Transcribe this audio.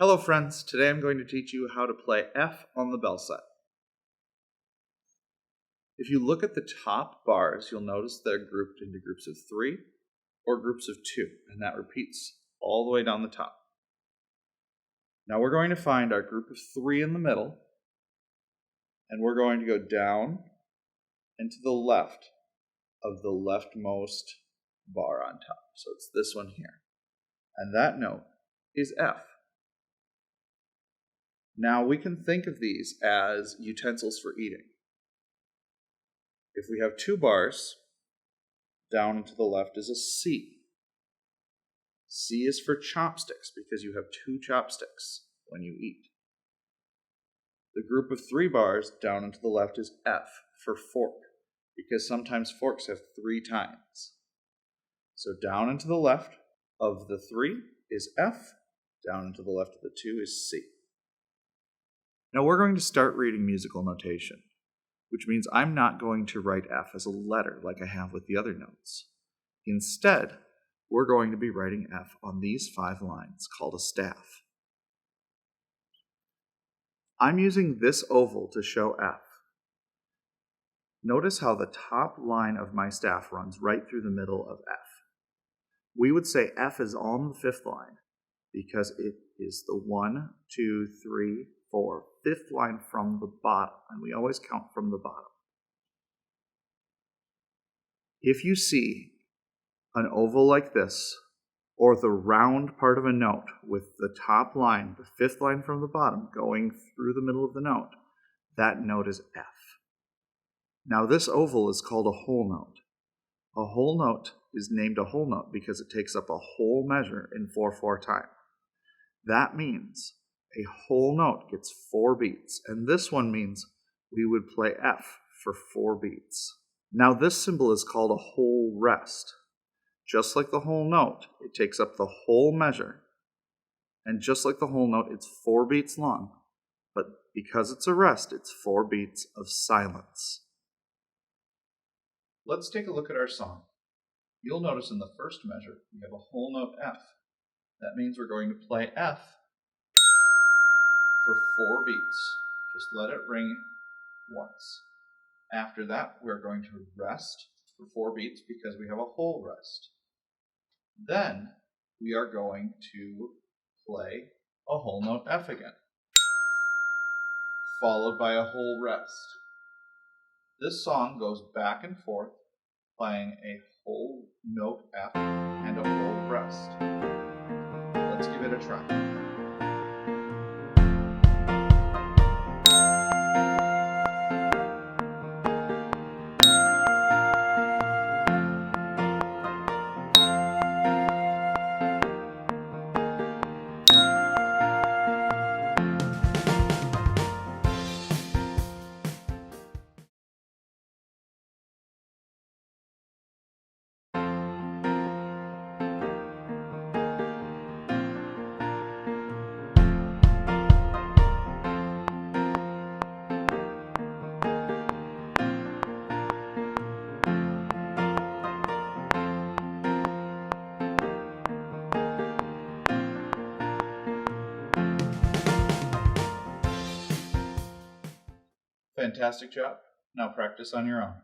Hello friends, today I'm going to teach you how to play F on the bell set. If you look at the top bars, you'll notice they're grouped into groups of 3 or groups of 2, and that repeats all the way down the top. Now we're going to find our group of 3 in the middle, and we're going to go down and to the left of the leftmost bar on top. So it's this one here. And that note is F. Now we can think of these as utensils for eating. If we have 2 bars, down and to the left is a C. C is for chopsticks because you have 2 chopsticks when you eat. The group of 3 bars down and to the left is F for fork because sometimes forks have 3 tines. So down and to the left of the 3 is F, down and to the left of the 2 is C. Now we're going to start reading musical notation, which means I'm not going to write F as a letter like I have with the other notes. Instead, we're going to be writing F on these 5 lines called a staff. I'm using this oval to show F. Notice how the top line of my staff runs right through the middle of F. We would say F is on the 5th line because it is the 1, 2, 3, 4, 5th line from the bottom, and we always count from the bottom. If you see an oval like this, or the round part of a note with the top line, the 5th line from the bottom, going through the middle of the note, that note is F. Now this oval is called a whole note. A whole note is named a whole note because it takes up a whole measure in 4/4 time. That means a whole note gets 4 beats, and this one means we would play F for 4 beats. Now this symbol is called a whole rest. Just like the whole note, it takes up the whole measure, and just like the whole note, it's 4 beats long, but because it's a rest, it's 4 beats of silence. Let's take a look at our song. You'll notice in the first measure, we have a whole note F. That means we're going to play F for 4 beats. Just let it ring once. After that, we're going to rest for 4 beats because we have a whole rest. Then we are going to play a whole note F again, followed by a whole rest. This song goes back and forth, playing a whole note F and a whole rest. Let's give it a try. Fantastic job. Now practice on your own.